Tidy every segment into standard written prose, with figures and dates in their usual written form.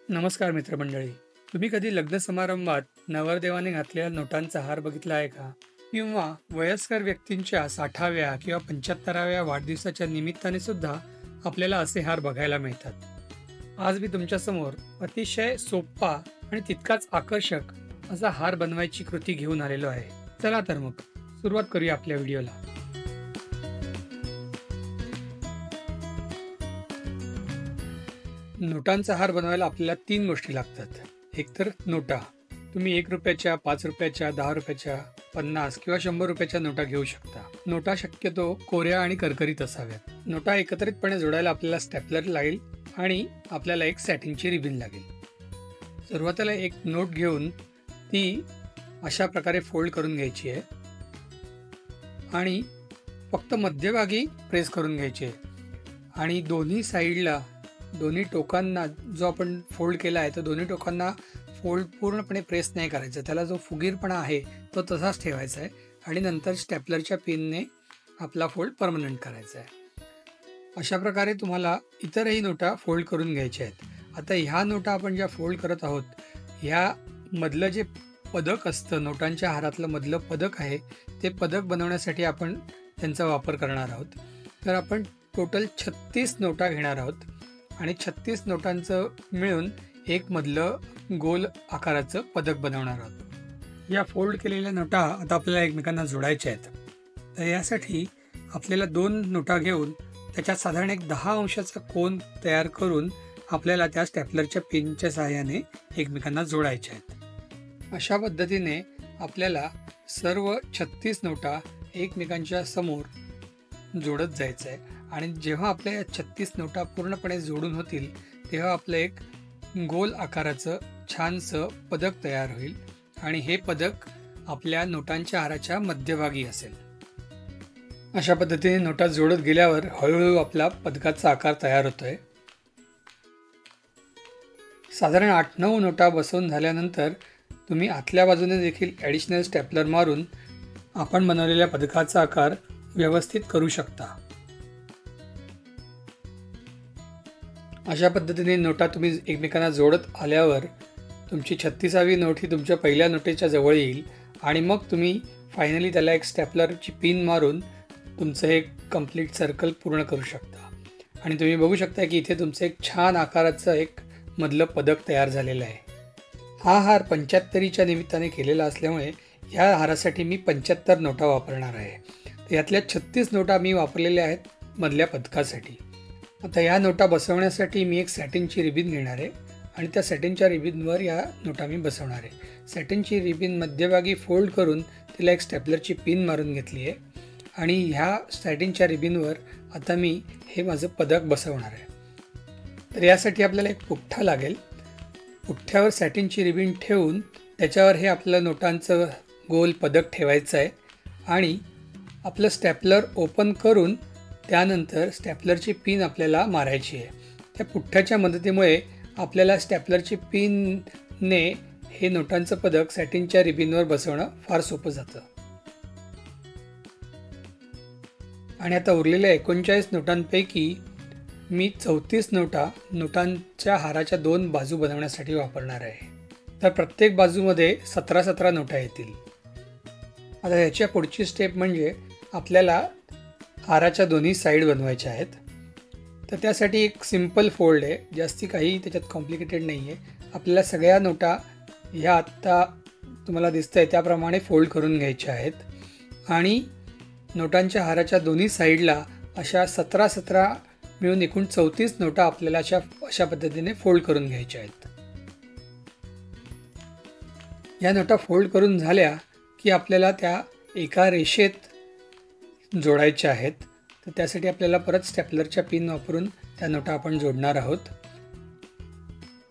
नमस्कार मित्रमंडळी. तुम्ही कधी लग्न समारंभात नवरदेवाने घातलेल्या नोटांचा हार बघितला आहे का? किंवा वयस्कर व्यक्तींच्या 60व्या किंवा 75व्या वाढदिवसाच्या निमित्ताने सुद्धा आपल्याला असे हार बघायला मिळतात. आज मी तुमच्यासमोर अतिशय सोपा आणि तितकाच आकर्षक असा हार बनवायची कृती घेऊन आलेलो आहे. चला तर मग सुरुवात करूया आपल्या व्हिडिओला. नोटांचा हार बनवायला आपल्याला 3 गोष्टी लागतात. एक तर नोटा. तुम्ही 1 रुपयाच्या, 5 रुपयाच्या, 10 रुपयाच्या, 50 किंवा 100 रुपयाच्या नोटा घेऊ शकता. नोटा शक्यतो कोऱ्या आणि करकरीत असाव्यात. नोटा एकत्रितपणे जोडायला आपल्याला स्टेपलर लागेल आणि आपल्याला एक सॅटिनची रिबीन लागेल. सुरुवातीला एक नोट घेऊन ती अशा प्रकारे फोल्ड करून घ्यायची आहे आणि फक्त मध्यभागी प्रेस करून घ्यायची आहे आणि दोन्ही टोकांना जो आपण फोल्ड केला आहे तो दोन्ही टोकांना फोल्ड पूर्णपणे प्रेस नाही करायचा. त्याला जो फुगीरपणा आहे तो तसाच ठेवायचा आहे आणि नंतर स्टेपलरच्या पिनने आपला फोल्ड परमनंट करायचा आहे. अशा प्रकारे तुम्हाला इतरही नोटा फोल्ड करून घ्यायच्या आहेत. आता ह्या नोटा आपण ज्या फोल्ड करत आहोत ह्या मधलं जे पदक असतं, नोटांच्या हारातलं मधलं पदक आहे, ते पदक बनवण्यासाठी आपण त्यांचा वापर करणार आहोत. तर आपण टोटल 36 नोटा घेणार आहोत आणि 36 नोटांचं मिळून एक मधलं गोल आकाराचं पदक बनवणार आहोत. या फोल्ड केलेल्या नोटा आता आपल्याला एकमेकांना जोडायच्या आहेत. तर यासाठी आपल्याला 2 नोटा घेऊन त्याच्यात साधारण एक 10 अंशाचा कोन तयार करून आपल्याला त्या स्टेपलरच्या पिनच्या सहाय्याने एकमेकांना जोडायच्या आहेत. अशा पद्धतीने आपल्याला सर्व 36 नोटा एकमेकांच्या समोर जोडत जायचं आहे आणि जेव्हा आपल्या या 36 नोटा पूर्णपणे जोडून होतील तेव्हा आपलं एक गोल आकाराचं छानसं पदक तयार होईल आणि हे पदक आपल्या नोटांच्या हाराच्या मध्यभागी असेल. अशा पद्धतीने नोटा जोडत गेल्यावर हळूहळू आपला पदकाचा आकार तयार होतोय. साधारण 8-9 नोटा बसवून झाल्यानंतर तुम्ही आतल्या बाजूने देखील ॲडिशनल स्टेपलर मारून आपण बनवलेल्या पदकाचा आकार व्यवस्थित करू शकता. अशा पद्धतीने नोटा तुम्ही एकमेकांना जोडत आल्यावर तुमची 36वी नोट ही तुमच्या पहिल्या नोटेच्या जवळ येईल आणि मग तुम्ही फायनली त्याला एक स्टेपलरची पिन मारून तुमचं एक कंप्लीट सर्कल पूर्ण करू शकता. आणि तुम्ही बघू शकता की इथे तुमचं एक छान आकाराचं एक मधलं पदक तयार झालेलं आहे. हा हार 75च्या निमित्ताने केलेला असल्यामुळे ह्या हारासाठी मी 75 नोटा वापरणार आहे. तर यातल्या 36 नोटा मी वापरलेल्या आहेत मधल्या पदकासाठी. आता या नोटा बसवण्यासाठी मी एक सॅटिनची रिबीन घेणार आहे आणि त्या सॅटिनच्या रिबीनवर या नोटा मी बसवणार आहे. सॅटिनची रिबीन मध्यभागी फोल्ड करून तिला एक स्टेपलरची पिन मारून घेतली आहे आणि ह्या सॅटिनच्या रिबीनवर आता मी हे माझं पदक बसवणार आहे. तर यासाठी आपल्याला एक पुठ्ठा लागेल. पुठ्ठ्यावर सॅटिनची रिबीन ठेवून त्याच्यावर हे आपलं नोटांचं गोल पदक ठेवायचं आहे आणि आपलं स्टेपलर ओपन करून त्यानंतर स्टेपलरची पिन आपल्याला मारायची आहे. त्या पुठ्ठ्याच्या मदतीमुळे आपल्याला स्टेपलरची पिनने हे नोटांचं पदक सॅटिनच्या रिबीनवर बसवणं फार सोपं जातं. आणि आता उरलेल्या 39 नोटांपैकी मी 34 नोटांच्या हाराच्या 2 बाजू बनवण्यासाठी वापरणार आहे. तर प्रत्येक बाजूमध्ये 17 नोटा येतील. आता याच्या पुढची स्टेप म्हणजे आपल्याला हाराच्या दोन्ही साईड बनवायच्या आहेत. तर त्यासाठी एक सिम्पल फोल्ड आहे, जास्ती काही त्याच्यात कॉम्प्लिकेटेड नाही आहे. आपल्याला सगळ्या नोटा ह्या आत्ता तुम्हाला दिसतं आहे त्याप्रमाणे फोल्ड करून घ्यायच्या आहेत आणि नोटांच्या हाराच्या दोन्ही साईडला अशा 17 मिळून एकूण 34 नोटा आपल्याला अशा पद्धतीने फोल्ड करून घ्यायच्या आहेत. या नोटा फोल्ड करून झाल्या की आपल्याला त्या एका रेषेत जोडायच्या आहेत. तर त्यासाठी आपल्याला परत स्टेपलरच्या पिन वापरून त्या नोटा आपण जोडणार आहोत.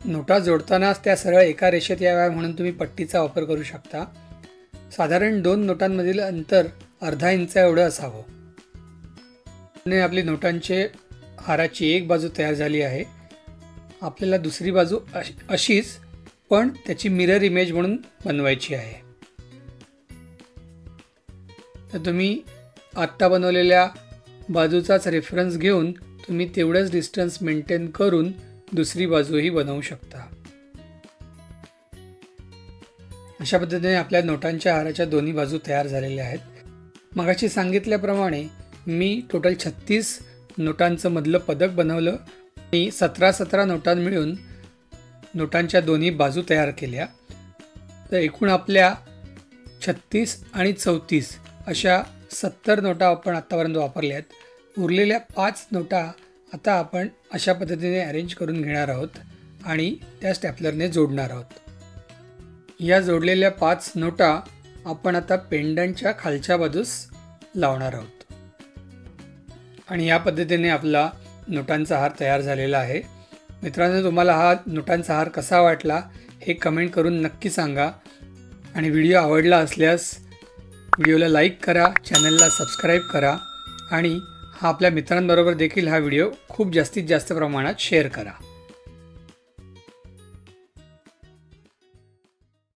नोटा जोडतानाच त्या सरळ एका रेषेत याव्या म्हणून तुम्ही पट्टीचा वापर करू शकता. साधारण 2 नोटांमधील अंतर अर्धा इंच एवढं असावं. आणि आपली नोटांचे हाराची एक बाजू तयार झाली आहे. आपल्याला दुसरी बाजू अशीच पण त्याची मिरर इमेज म्हणून बनवायची आहे. तर तुम्ही आत्ता बनवलेल्या बाजूचाच रेफरन्स घेऊन तुम्ही तेवढंच डिस्टन्स मेंटेन करून दुसरी बाजूही बनवू शकता. अशा पद्धतीने आपल्या नोटांच्या हाराच्या दोन्ही बाजू तयार झालेल्या आहेत. मगाशी सांगितल्याप्रमाणे मी टोटल 36 नोटांचं मधलं पदक बनवलं आणि 17 नोटां मिळून नोटांच्या दोन्ही बाजू तयार केल्या. तर एकूण आपल्या 36 आणि 34 अशा 70 नोटा आपण आत्तापर्यंत वापरल्या आहेत. उरलेल्या 5 नोटा आता आपण अशा पद्धतीने अरेंज करून घेणार आहोत आणि त्या स्टॅपलरने जोडणार आहोत. या जोडलेल्या 5 नोटा आपण आता पेंडंटच्या खालच्या बाजूस लावणार आहोत आणि या पद्धतीने आपला नोटांचा हार तयार झालेला आहे. मित्रांनो, तुम्हाला हा नोटांचा हार कसा वाटला हे कमेंट करून नक्की सांगा आणि व्हिडिओ आवडला असल्यास व्हिडिओला लाईक करा, चॅनलला सबस्क्राईब करा आणि आपल्या मित्रांबरोबर देखील हा व्हिडिओ खूप जास्तीत जास्त प्रमाणात शेअर करा.